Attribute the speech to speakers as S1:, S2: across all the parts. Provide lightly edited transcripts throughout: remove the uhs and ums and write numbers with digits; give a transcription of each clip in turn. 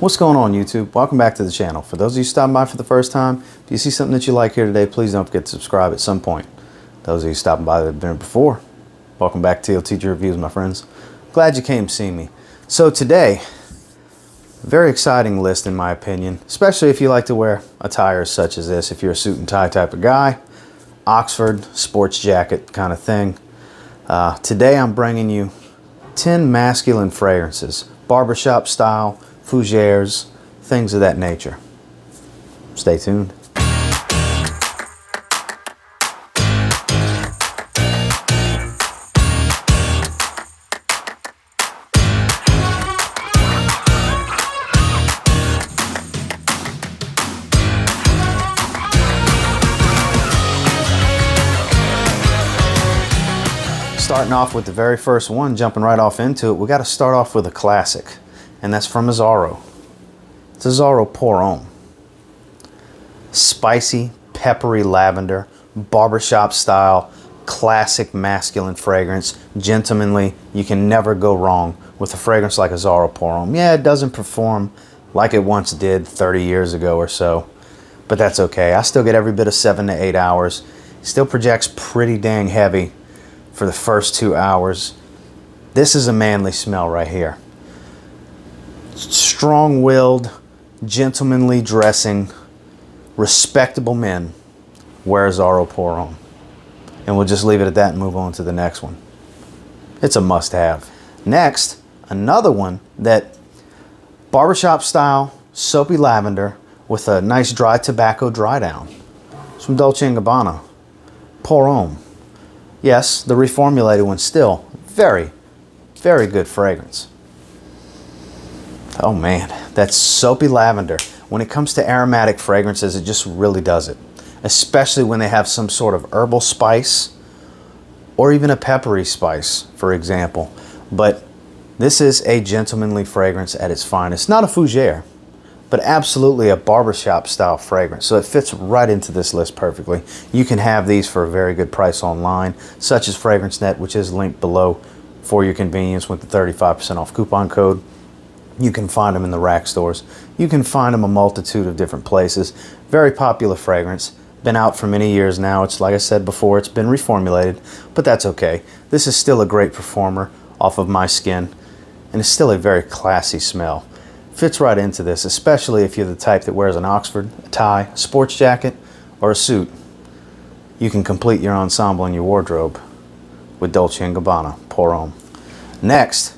S1: What's going on, YouTube? Welcome back to the channel. For those of you stopping by for the first time, if you see something that you like here today, please don't forget to subscribe at some point. Those of you stopping by that have been here before, welcome back to TLTG Reviews, my friends. Glad you came to see me. So today, very exciting list in my opinion, especially if you like to wear attire such as this. If you're a suit and tie type of guy, Oxford, sports jacket kind of thing. Today I'm bringing you 10 masculine fragrances, barbershop style, fougères, things of that nature. Stay tuned. Starting off with the very first one, jumping right off into it, we got to start off with a classic. And that's from Azzaro. It's Azzaro Homme. Spicy, peppery lavender, barbershop style, classic masculine fragrance, gentlemanly. You can never go wrong with a fragrance like Azzaro Homme. Yeah, it doesn't perform like it once did 30 years ago or so, but that's okay. I still get every bit of 7 to 8 hours. Still projects pretty dang heavy for the first 2 hours. This is a manly smell right here. Strong-willed, gentlemanly dressing, respectable men wear Azzaro Homme. And we'll just leave it at that and move on to the next one. It's a must-have. Next, another one that barbershop style, soapy lavender with a nice dry tobacco dry down. It's from Dolce & Gabanna. Homme. Yes, the reformulated one, still very, very good fragrance. Oh man, that soapy lavender. When it comes to aromatic fragrances, it just really does it. Especially when they have some sort of herbal spice or even a peppery spice, for example. But this is a gentlemanly fragrance at its finest. Not a fougère, but absolutely a barbershop style fragrance. So it fits right into this list perfectly. You can have these for a very good price online, such as FragranceNet, which is linked below for your convenience with the 35% off coupon code. You can find them in the rack stores. You can find them a multitude of different places. Very popular fragrance. Been out for many years now. It's like I said before, it's been reformulated, but that's okay. This is still a great performer off of my skin, and it's still a very classy smell. Fits right into this, especially if you're the type that wears an Oxford, a tie, a sports jacket, or a suit. You can complete your ensemble in your wardrobe with Dolce & Gabbana Homme. Next,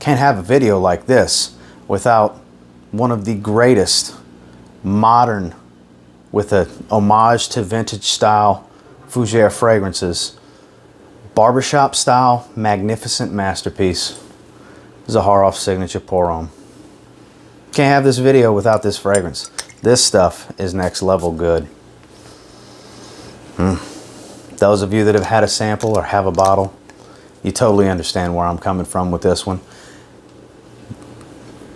S1: can't have a video like this without one of the greatest modern, with a homage to vintage style fougère fragrances. Barbershop style, magnificent masterpiece. Zaharoff signature Homme. Can't have this video without this fragrance. This stuff is next level good. Those of you that have had a sample or have a bottle, you totally understand where I'm coming from with this one.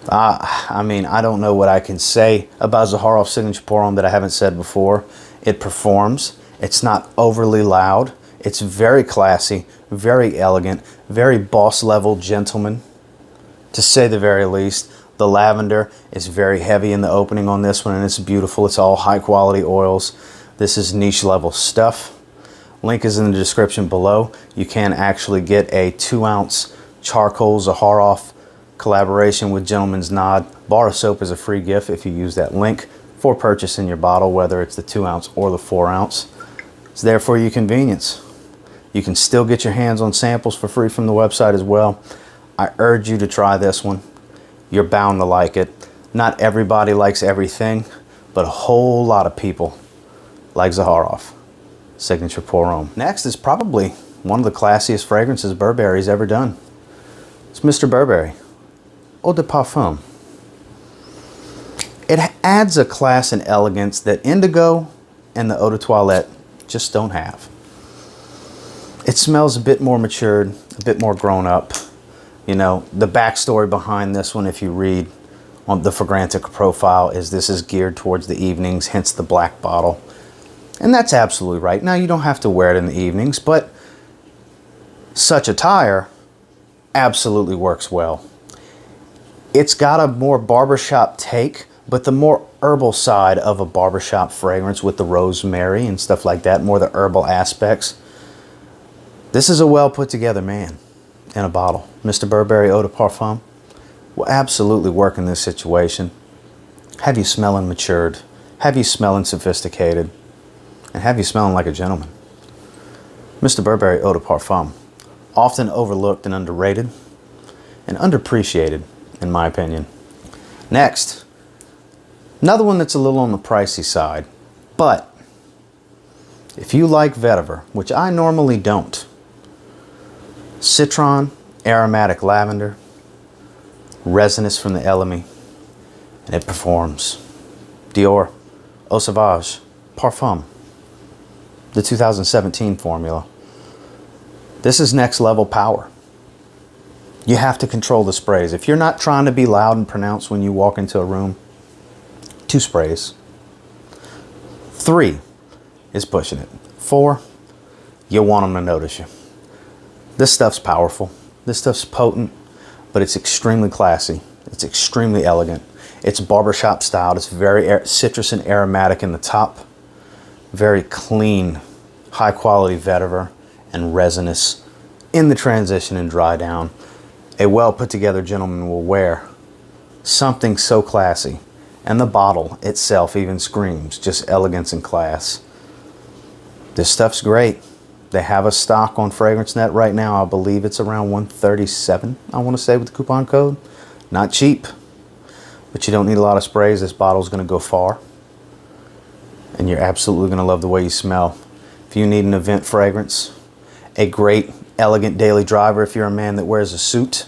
S1: I mean, I don't know what I can say about Zaharoff signature Homme that I haven't said before. It performs. It's not overly loud. It's very classy, very elegant, very boss level gentleman, to say the very least. The lavender is very heavy in the opening on this one, and it's beautiful. It's all high quality oils. This is niche level stuff. Link is in the description below. You can actually get a 2-ounce charcoal Zaharoff collaboration with Gentleman's Nod. Bar of soap is a free gift if you use that link for purchase in your bottle, whether it's the 2-ounce or the 4-ounce. It's there for your convenience. You can still get your hands on samples for free from the website as well. I urge you to try this one. You're bound to like it. Not everybody likes everything, but a whole lot of people like Zaharoff signature Homme. Next is probably one of the classiest fragrances Burberry's ever done. It's Mr. Burberry Eau de Parfum. It adds a class and elegance that Indigo and the Eau de Toilette just don't have. It smells a bit more matured, a bit more grown up. You know, the backstory behind this one, if you read on the Fragrantica profile, is this is geared towards the evenings, hence the black bottle. And that's absolutely right. Now, you don't have to wear it in the evenings, but such attire absolutely works well. It's got a more barbershop take, but the more herbal side of a barbershop fragrance with the rosemary and stuff like that, more the herbal aspects. This is a well put together man in a bottle. Mr. Burberry Eau de Parfum will absolutely work in this situation. Have you smelling matured, have you smelling sophisticated, and have you smelling like a gentleman. Mr. Burberry Eau de Parfum, often overlooked and underrated and underappreciated in my opinion. Next, another one that's a little on the pricey side, but if you like vetiver, which I normally don't, citron, aromatic lavender, resinous from the elemi, and it performs. Dior Eau Sauvage Parfum, the 2017 formula. This is next level power. You have to control the sprays. If you're not trying to be loud and pronounced when you walk into a room, 2 sprays. 3 is pushing it. 4, you want them to notice you. This stuff's powerful. This stuff's potent, but it's extremely classy. It's extremely elegant. It's barbershop styled. It's very citrus and aromatic in the top. Very clean, high quality vetiver and resinous in the transition and dry down. A well put together gentleman will wear something so classy, and the bottle itself even screams just elegance and class. This stuff's great. They have a stock on FragranceNet right now. I believe it's around $137, I want to say, with the coupon code. Not cheap, but you don't need a lot of sprays. This bottle's going to go far, and you're absolutely going to love the way you smell. If you need an event fragrance, a great elegant daily driver if you're a man that wears a suit,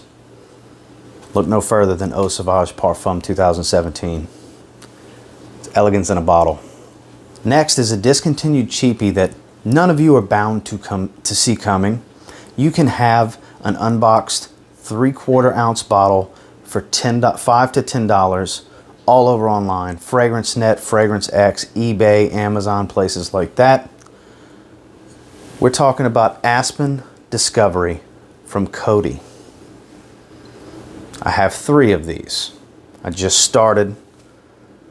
S1: look no further than Eau Sauvage Parfum 2017. It's elegance in a bottle. Next is a discontinued cheapie that none of you are bound to see coming. You can have an unboxed 3/4 ounce bottle for $5 to $10 all over online. FragranceNet, FragranceX, eBay, Amazon, places like that. We're talking about Aspen Discovery from Coty. I have 3 of these. I just started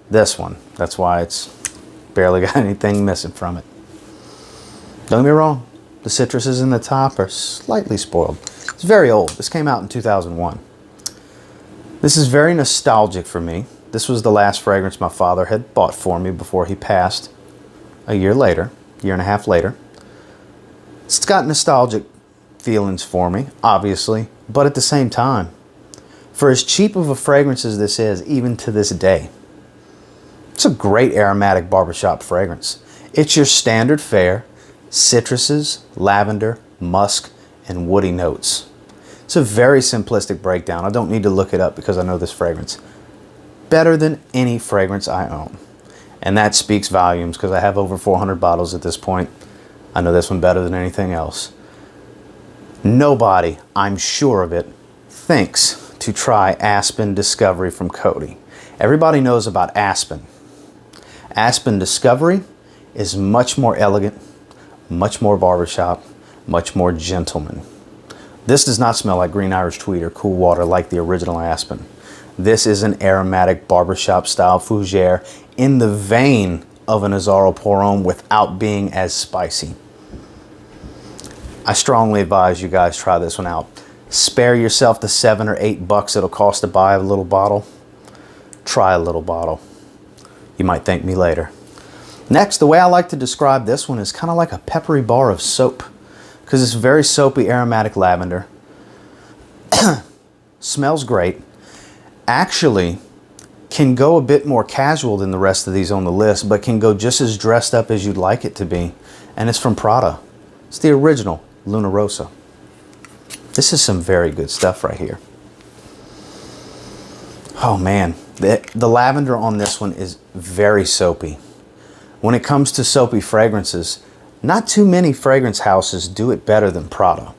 S1: this one. That's why it's barely got anything missing from it. Don't get me wrong, the citruses in the top are slightly spoiled. It's very old. This came out in 2001. This is very nostalgic for me. This was the last fragrance my father had bought for me before he passed a year and a half later. It's got nostalgic feelings for me, obviously, but at the same time, for as cheap of a fragrance as this is, even to this day, it's a great aromatic barbershop fragrance. It's your standard fare, citruses, lavender, musk, and woody notes. It's a very simplistic breakdown. I don't need to look it up because I know this fragrance better than any fragrance I own. And that speaks volumes because I have over 400 bottles at this point. I know this one better than anything else. Nobody, I'm sure of it, thinks to try Aspen Discovery from Coty. Everybody knows about Aspen. Aspen Discovery is much more elegant, much more barbershop, much more gentleman. This does not smell like green Irish tweed or cool water like the original Aspen. This is an aromatic barbershop style fougere in the vein of an Azzaro Pour Homme without being as spicy. I strongly advise you guys try this one out. Spare yourself the $7 or $8 it'll cost to buy a little bottle. Try a little bottle. You might thank me later. Next, the way I like to describe this one is kind of like a peppery bar of soap, because it's very soapy aromatic lavender. Smells great. Actually can go a bit more casual than the rest of these on the list, but can go just as dressed up as you'd like it to be. And it's from Prada. It's the original Luna Rossa. This is some very good stuff right here. Oh man, the lavender on this one is very soapy. When it comes to soapy fragrances, not too many fragrance houses do it better than Prada.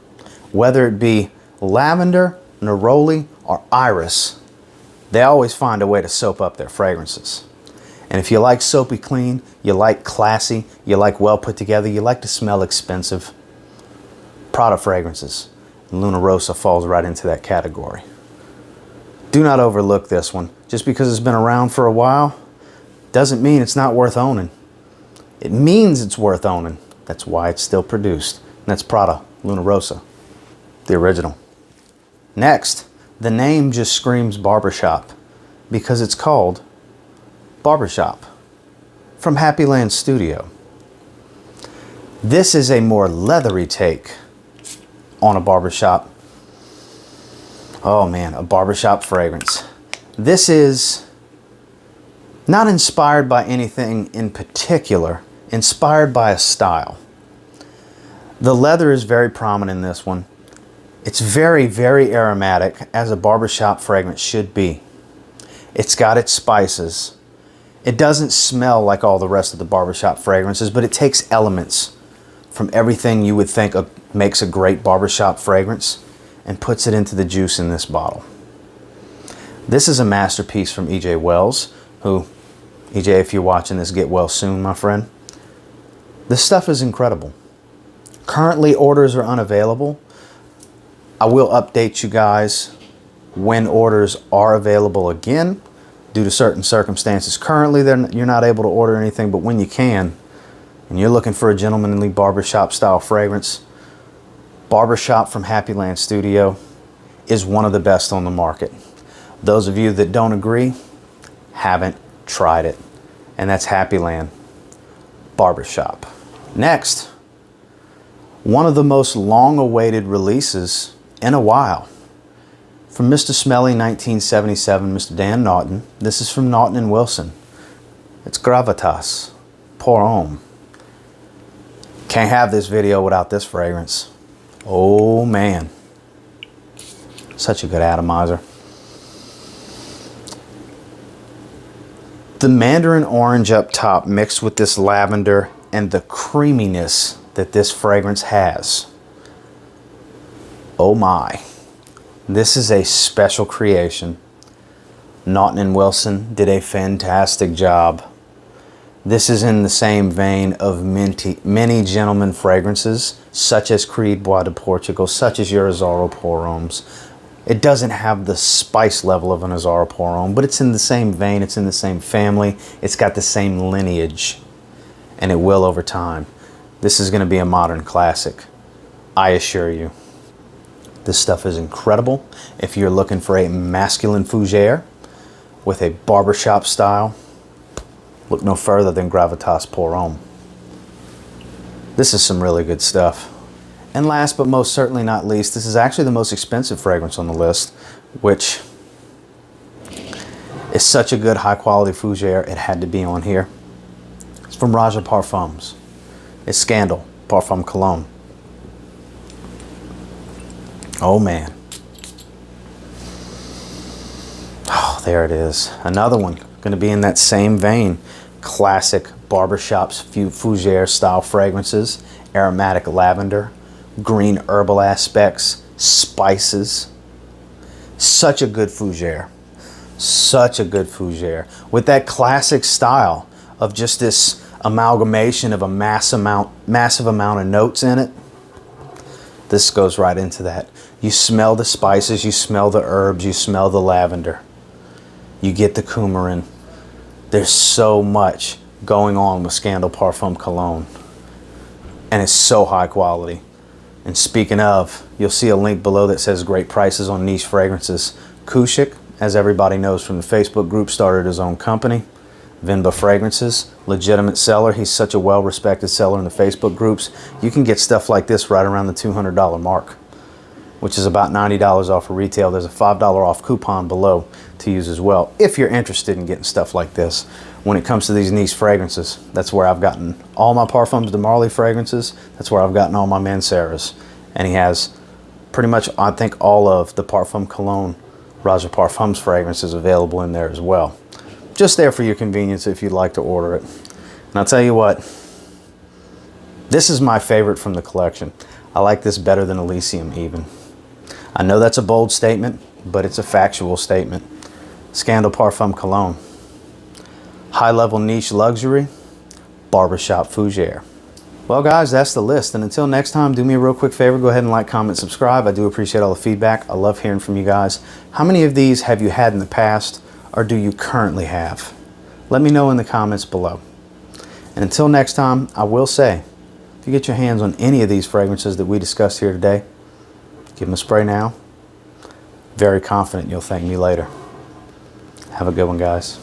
S1: Whether it be lavender, neroli, or iris, they always find a way to soap up their fragrances. And if you like soapy clean, you like classy, you like well put together, you like to smell expensive, Prada fragrances, Luna Rossa falls right into that category. Do not overlook this one. Just because it's been around for a while doesn't mean it's not worth owning. It means it's worth owning. That's why it's still produced. And that's Prada Luna Rossa, the original. Next, the name just screams barbershop because it's called Barbershop from Happyland Studio. This is a more leathery take on a barbershop. Oh man, a barbershop fragrance. This is not inspired by anything in particular, inspired by a style. The leather is very prominent in this one. It's very, very aromatic, as a barbershop fragrance should be. It's got its spices. It doesn't smell like all the rest of the barbershop fragrances, but it takes elements from everything you would think makes a great barbershop fragrance and puts it into the juice in this bottle. This is a masterpiece from E.J. Wells, who, E.J., if you're watching this, get well soon, my friend. This stuff is incredible. Currently, orders are unavailable. I will update you guys when orders are available again due to certain circumstances. Currently, you're not able to order anything, but when you can, and you're looking for a gentlemanly barbershop style fragrance, Barbershop from Happyland Studio is one of the best on the market. Those of you that don't agree haven't tried it, and that's Happyland Barbershop. Next, one of the most long-awaited releases in a while from Mr. Smelly 1977, Mr. Dan Naughton. This is from Naughton and Wilson. It's Gravitas Pour Homme. Can't have this video without this fragrance. Oh man, such a good atomizer. The mandarin orange up top mixed with this lavender and the creaminess that this fragrance has. Oh my, this is a special creation. Naughton and Wilson did a fantastic job. This is in the same vein of many gentleman fragrances, such as Creed Bois de Portugal, such as your Azzaro Pour Hommes. It doesn't have the spice level of an Azzaro Pour Homme, but it's in the same vein, it's in the same family, it's got the same lineage, and it will over time. This is going to be a modern classic, I assure you. This stuff is incredible. If you're looking for a masculine fougere with a barbershop style, look no further than Gravitas Pour Homme. This is some really good stuff. And last but most certainly not least, this is actually the most expensive fragrance on the list, which is such a good high quality fougere, it had to be on here. It's from Roja Parfums. It's Scandal Parfum Cologne. Oh man. Oh, there it is. Another one, going to be in that same vein. Classic barbershops, fougere style fragrances, aromatic lavender, green herbal aspects, spices. Such a good fougere. Such a good fougere. With that classic style of just this amalgamation of a massive amount of notes in it. This goes right into that. You smell the spices, you smell the herbs, you smell the lavender. You get the coumarin. There's so much going on with Scandal Parfum Cologne. And it's so high quality. And speaking of, you'll see a link below that says great prices on niche fragrances. Kushik, as everybody knows from the Facebook group, started his own company. Vinba Fragrances, legitimate seller. He's such a well-respected seller in the Facebook groups. You can get stuff like this right around the $200 mark, which is about $90 off of retail. There's a $5 off coupon below to use as well, if you're interested in getting stuff like this. When it comes to these niche fragrances, that's where I've gotten all my Parfums de Marly fragrances. That's where I've gotten all my Manceras. And he has pretty much, I think, all of the Parfum Cologne Roja Parfums fragrances available in there as well. Just there for your convenience if you'd like to order it. And I'll tell you what, this is my favorite from the collection. I like this better than Elysium even. I know that's a bold statement, but it's a factual statement. Scandal Parfum Cologne. High-level niche luxury, barbershop fougere. Well guys, that's the list. And until next time, do me a real quick favor. Go ahead and like, comment, subscribe. I do appreciate all the feedback. I love hearing from you guys. How many of these have you had in the past, or do you currently have? Let me know in the comments below. And until next time, I will say, if you get your hands on any of these fragrances that we discussed here today, give them a spray now. Very confident you'll thank me later. Have a good one, guys.